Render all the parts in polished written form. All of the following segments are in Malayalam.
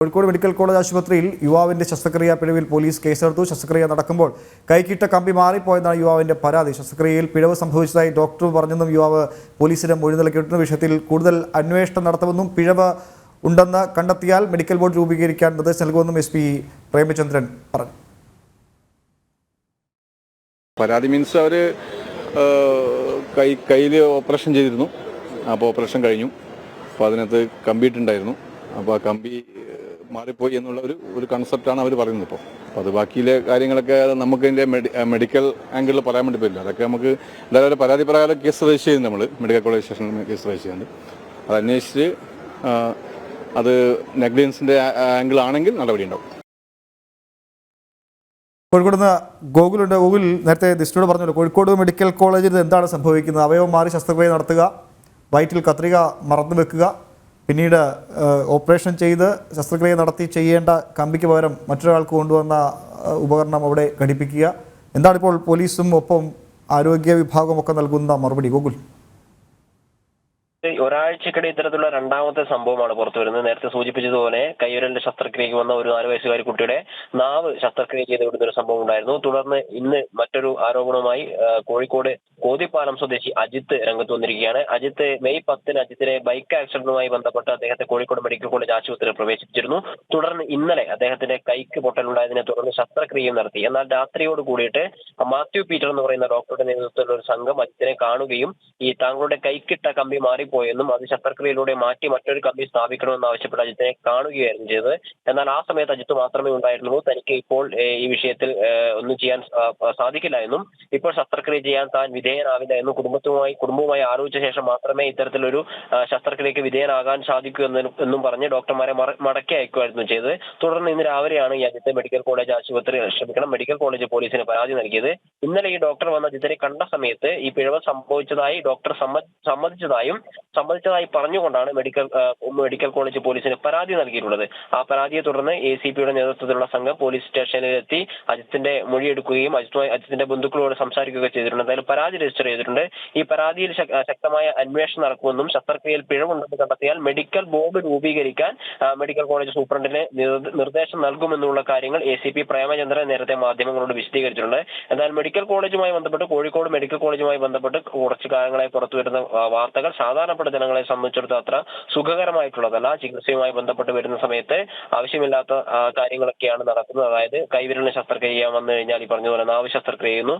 കോഴിക്കോട് മെഡിക്കൽ കോളേജ് ആശുപത്രിയിൽ യുവാവിന്റെ ശസ്ത്രക്രിയാ പിഴവിൽ പോലീസ് കേസെടുത്തു. ശസ്ത്രക്രിയ നടക്കുമ്പോൾ കൈക്കിട്ട കമ്പി മാറിപ്പോയെന്നാണ് യുവാവിന്റെ പരാതി. ശസ്ത്രക്രിയയിൽ പിഴവ് സംഭവിച്ചതായി ഡോക്ടർ പറഞ്ഞെന്നും യുവാവ് പോലീസിന് മൊഴി നൽകിയിട്ടുണ്ട്. വിഷയത്തിൽ കൂടുതൽ അന്വേഷണം നടത്തുമെന്നും പിഴവ് ഉണ്ടെന്ന് കണ്ടെത്തിയാൽ മെഡിക്കൽ ബോർഡ് രൂപീകരിക്കാൻ നിർദ്ദേശം നൽകുമെന്നും SP പ്രേമചന്ദ്രൻ പറഞ്ഞു. പരാതി മീൻസ് അവർ കയ്യിൽ ഓപ്പറേഷൻ ചെയ്തിരുന്നു. അപ്പോൾ ഓപ്പറേഷൻ കഴിഞ്ഞു. അപ്പോൾ അതിനകത്ത് കമ്പിയിട്ടുണ്ടായിരുന്നു. അപ്പോൾ ആ കമ്പി മാറിപ്പോയി എന്നുള്ള ഒരു കൺസെപ്റ്റാണ് അവർ പറയുന്നത്. അപ്പോൾ അത് ബാക്കിയിലെ കാര്യങ്ങളൊക്കെ നമുക്ക് ഇതിൻ്റെ മെഡിക്കൽ ആംഗിളിൽ പറയാൻ വേണ്ടി പറ്റില്ല. അതൊക്കെ നമുക്ക് എന്തായാലും പരാതി പ്രകാരം കേസ് രജിസ്റ്റർ ചെയ്യുന്നുണ്ട്. നമ്മൾ മെഡിക്കൽ കോളേജ് സ്റ്റേഷനിൽ കേസ് രജിസ്റ്റർ ചെയ്യുന്നുണ്ട്. അത് അന്വേഷിച്ച് അത് നെഗ്ലിജൻസിൻ്റെ ആംഗിൾ ആണെങ്കിൽ നടപടി ഉണ്ടാവും. കോഴിക്കോട് നിന്ന് ഗോകുലുണ്ട്. ഗോകുൽ, നേരത്തെ ദിസ്റ്റിനോട് പറഞ്ഞല്ലോ, കോഴിക്കോട് മെഡിക്കൽ കോളേജിൽ എന്താണ് സംഭവിക്കുന്നത്? അവയവം മാറി ശസ്ത്രക്രിയ നടത്തുക, വയറ്റിൽ കത്രിക മറന്നു വെക്കുക, പിന്നീട് ഓപ്പറേഷൻ ചെയ്ത് ശസ്ത്രക്രിയ നടത്തി ചെയ്യേണ്ട കമ്പിക്ക് പകരം മറ്റൊരാൾക്ക് കൊണ്ടുവന്ന ഉപകരണം അവിടെ ഘടിപ്പിക്കുക. എന്താണിപ്പോൾ പോലീസും ഒപ്പം ആരോഗ്യ വിഭാഗവും ഒക്കെ നൽകുന്ന മറുപടി? ഗോകുൽ, ഒരാഴ്ചക്കിടെ ഇത്തരത്തിലുള്ള രണ്ടാമത്തെ സംഭവമാണ് പുറത്തു വരുന്നത്. നേരത്തെ സൂചിപ്പിച്ചതുപോലെ കയ്യുരലിന്റെ ശസ്ത്രക്രിയക്ക് വന്ന ഒരു 4 വയസ്സുകാരി കുട്ടിയുടെ നാവ് ശസ്ത്രക്രിയ ചെയ്ത് വിടുന്ന ഒരു സംഭവം ഉണ്ടായിരുന്നു. തുടർന്ന് ഇന്ന് മറ്റൊരു ആരോപണവുമായി കോഴിക്കോട് കോതിപ്പാലം സ്വദേശി അജിത്ത് രംഗത്ത് വന്നിരിക്കുകയാണ്. അജിത്ത് മെയ് 10 അജിത്തിനെ ബൈക്ക് ആക്സിഡന്റുമായി ബന്ധപ്പെട്ട് അദ്ദേഹത്തെ കോഴിക്കോട് മെഡിക്കൽ കോളേജ് ആശുപത്രിയിൽ പ്രവേശിപ്പിച്ചിരുന്നു. തുടർന്ന് ഇന്നലെ അദ്ദേഹത്തിന്റെ കൈക്ക് പൊട്ടലുണ്ടായതിനെ തുടർന്ന് ശസ്ത്രക്രിയയും നടത്തി. എന്നാൽ രാത്രിയോട് കൂടിയിട്ട് മാത്യു പീറ്റർ എന്ന് പറയുന്ന ഡോക്ടറുടെ നേതൃത്വത്തിലുള്ള ഒരു സംഘം അജിത്തിനെ കാണുകയും ഈ താങ്കളുടെ കൈക്കിട്ട കമ്പി മാറിപ്പോയെന്നും അത് ശസ്ത്രക്രിയയിലൂടെ മാറ്റി മറ്റൊരു കമ്പി സ്ഥാപിക്കണമെന്ന് ആവശ്യപ്പെട്ട് അജിത്തിനെ കാണുകയായിരുന്നു ചെയ്തത്. എന്നാൽ ആ സമയത്ത് അജിത്ത് മാത്രമേ ഉണ്ടായിരുന്നുള്ളൂ. തനിക്ക് ഇപ്പോൾ ഈ വിഷയത്തിൽ ഒന്നും ചെയ്യാൻ സാധിക്കില്ല എന്നും ഇപ്പോൾ ശസ്ത്രക്രിയ ചെയ്യാൻ താൻ വിധേയനാവില്ല എന്നും കുടുംബവുമായി ആലോചിച്ച ശേഷം മാത്രമേ ഇത്തരത്തിലൊരു ശസ്ത്രക്രിയക്ക് വിധേയനാകാൻ സാധിക്കൂ എന്നും പറഞ്ഞ് ഡോക്ടർമാരെ മടക്കി അയക്കുകയായിരുന്നു ചെയ്തത്. തുടർന്ന് ഇന്ന് രാവിലെയാണ് ഈ അജിത്ത് മെഡിക്കൽ കോളേജ് പോലീസിന് പരാതി നൽകിയത്. ഇന്നലെ ഈ ഡോക്ടർ വന്ന അജിത്തിനെ കണ്ട സമയത്ത് ഈ പിഴവ് സംഭവിച്ചതായി ഡോക്ടർ സമ്മതിച്ചതായി പറഞ്ഞുകൊണ്ടാണ് മെഡിക്കൽ കോളേജ് പോലീസിന് പരാതി നൽകിയിട്ടുള്ളത്. ആ പരാതിയെ തുടർന്ന് ACPയുടെ നേതൃത്വത്തിലുള്ള സംഘം പോലീസ് സ്റ്റേഷനിലെത്തി അജിത്തിന്റെ മൊഴിയെടുക്കുകയും അജിത്തിന്റെ ബന്ധുക്കളോട് സംസാരിക്കുകയും ചെയ്തിട്ടുണ്ട്. എന്തായാലും പരാതി രജിസ്റ്റർ ചെയ്തിട്ടുണ്ട്. ഈ പരാതിയിൽ ശക്തമായ അന്വേഷണം നടക്കുമെന്നും ശസ്ത്രക്രിയയിൽ പിഴവുണ്ടെന്ന് കണ്ടെത്തിയാൽ മെഡിക്കൽ ബോർഡ് രൂപീകരിക്കാൻ മെഡിക്കൽ കോളേജ് സൂപ്രണ്ടിന് നിർദ്ദേശം നൽകുമെന്നുള്ള കാര്യങ്ങൾ ACP പ്രേമചന്ദ്രൻ നേരത്തെ മാധ്യമങ്ങളോട് വിശദീകരിച്ചിട്ടുണ്ട്. എന്നാൽ കോഴിക്കോട് മെഡിക്കൽ കോളേജുമായി ബന്ധപ്പെട്ട് കുറച്ചു കാലങ്ങളായി പുറത്തുവരുന്ന വാർത്തകൾ സാധാരണപ്പെട്ട ജനങ്ങളെ സംബന്ധിച്ചിടത്തോളം അത്ര സുഖകരമായിട്ടുള്ളതല്ല. ചികിത്സയുമായി ബന്ധപ്പെട്ട് വരുന്ന സമയത്ത് ആവശ്യമില്ലാത്ത കാര്യങ്ങളൊക്കെയാണ് നടക്കുന്നത്. അതായത് കൈവിരലിന് ശസ്ത്രക്രിയ ചെയ്യാൻ വന്നു കഴിഞ്ഞാൽ ഈ പറഞ്ഞതുപോലെ നാവ് ശസ്ത്രക്രിയ ചെയ്യുന്നു.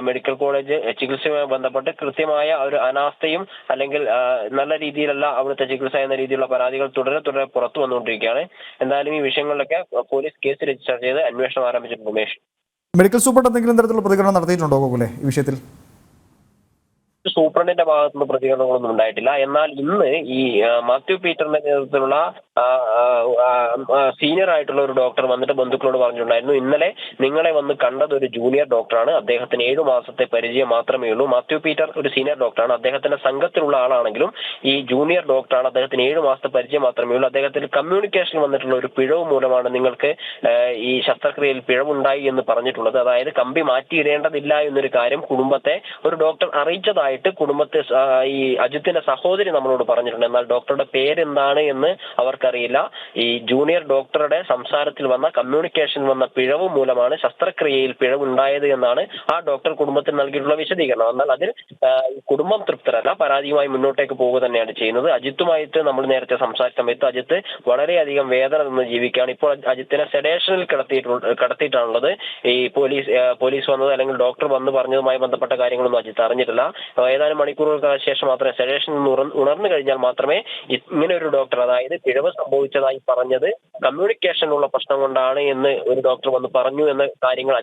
മെഡിക്കൽ കോളേജ് ചികിത്സയുമായി ബന്ധപ്പെട്ട് കൃത്യമായ ഒരു അനാസ്ഥയും അല്ലെങ്കിൽ നല്ല രീതിയിലല്ല അവിടുത്തെ ചികിത്സ എന്ന രീതിയിലുള്ള പരാതികൾ തുടരെ പുറത്തു വന്നുകൊണ്ടിരിക്കുകയാണ്. എന്തായാലും ഈ വിഷയങ്ങളിലൊക്കെ പോലീസ് കേസ് രജിസ്റ്റർ ചെയ്ത് അന്വേഷണം ആരംഭിച്ചിട്ടുണ്ട്. ഉമേഷ്, മെഡിക്കൽ സൂപ്രണ്ട് എന്തെങ്കിലും തരത്തിലുള്ള പ്രതികരണം നടത്തിയിട്ടുണ്ടോ ഗോകുലെ ഈ വിഷയത്തിൽ? സൂപ്രണ്ടിന്റെ ഭാഗത്തുനിന്ന് പ്രതികരണങ്ങളൊന്നും ഉണ്ടായിട്ടില്ല. എന്നാൽ ഇന്ന് ഈ മാത്യു പീറ്ററിന്റെ നേതൃത്വത്തിലുള്ള സീനിയർ ആയിട്ടുള്ള ഒരു ഡോക്ടർ വന്നിട്ട് ബന്ധുക്കളോട് പറഞ്ഞിട്ടുണ്ടായിരുന്നു, ഇന്നലെ നിങ്ങളെ വന്ന് കണ്ടത് ഒരു ജൂനിയർ ഡോക്ടറാണ്, അദ്ദേഹത്തിന് 7 മാസത്തെ പരിചയം മാത്രമേ ഉള്ളൂ. മാത്യു പീറ്റർ ഒരു സീനിയർ ഡോക്ടറാണ്, അദ്ദേഹത്തിന്റെ സംഘത്തിലുള്ള ആളാണെങ്കിലും ഈ ജൂനിയർ ഡോക്ടറാണ്, അദ്ദേഹത്തിന് 7 മാസത്തെ പരിചയം മാത്രമേ ഉള്ളൂ. അദ്ദേഹത്തിന് കമ്മ്യൂണിക്കേഷൻ വന്നിട്ടുള്ള ഒരു പിഴവ് മൂലമാണ് നിങ്ങൾക്ക് ഈ ശസ്ത്രക്രിയയിൽ പിഴവുണ്ടായി എന്ന് പറഞ്ഞിട്ടുള്ളത്. അതായത് കമ്പി മാറ്റിയിടേണ്ടതില്ല എന്നൊരു കാര്യം കുടുംബത്തെ ഒരു ഡോക്ടർ അറിയിച്ചതായിട്ട് കുടുംബത്തെ ഈ അജിത്തിന്റെ സഹോദരി നമ്മളോട് പറഞ്ഞിട്ടുണ്ട്. എന്നാൽ ഡോക്ടറുടെ പേരെന്താണ് എന്ന് അവർക്കറിയില്ല. ഈ ജൂനിയർ ഡോക്ടറുടെ സംസാരത്തിൽ വന്ന കമ്മ്യൂണിക്കേഷൻ വന്ന പിഴവ് മൂലമാണ് ശസ്ത്രക്രിയയിൽ പിഴവുണ്ടായത് എന്നാണ് ആ ഡോക്ടർ കുടുംബത്തിന് നൽകിയിട്ടുള്ള വിശദീകരണം. എന്നാൽ അതിൽ കുടുംബം തൃപ്തരല്ല, പരാതിയുമായി മുന്നോട്ടേക്ക് പോവുക തന്നെയാണ് ചെയ്യുന്നത്. അജിത്തുമായിട്ട് നമ്മൾ നേരത്തെ സംസാരിച്ച സമയത്ത് അജിത്ത് വളരെയധികം വേദന നിന്ന് ജീവിക്കുകയാണ്. ഇപ്പോൾ അജിത്തിനെ സെഡേഷനിൽ കിടത്തിയിട്ടാണുള്ളത്. ഈ പോലീസ് വന്നത് അല്ലെങ്കിൽ ഡോക്ടർ വന്ന് പറഞ്ഞതുമായി ബന്ധപ്പെട്ട കാര്യങ്ങളൊന്നും അജിത്ത് അറിഞ്ഞിട്ടില്ല. ഏതാനും മണിക്കൂറുകൾക്ക് ശേഷം മാത്രമേ സെഡേഷനിൽ നിന്ന് ഉണർന്നു കഴിഞ്ഞാൽ മാത്രമേ ഇങ്ങനെ ഒരു ഡോക്ടർ, അതായത് പിഴവ് സംഭവിച്ചതായി പറഞ്ഞത് കമ്മ്യൂണിക്കേഷനുള്ള പ്രശ്നം കൊണ്ടാണ് എന്ന് ഒരു ഡോക്ടർ വന്ന് പറഞ്ഞു എന്ന കാര്യങ്ങൾ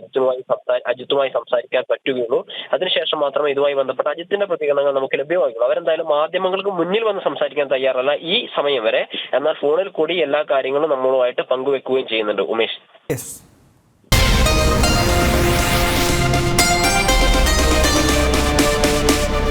അജിത്തുമായി സംസാരിക്കാൻ പറ്റുകയുള്ളൂ. അതിനുശേഷം മാത്രമേ ഇതുമായി ബന്ധപ്പെട്ട അജിത്തിന്റെ പ്രതികരണങ്ങൾ നമുക്ക് ലഭ്യമാകുള്ളൂ. അവരെന്തായാലും മാധ്യമങ്ങൾക്ക് മുന്നിൽ വന്ന് സംസാരിക്കാൻ തയ്യാറല്ല ഈ സമയം വരെ. എന്നാൽ ഫോണിൽ കൂടി എല്ലാ കാര്യങ്ങളും നമ്മളുമായിട്ട് പങ്കുവെക്കുകയും ചെയ്യുന്നുണ്ട്. ഉമേഷ്.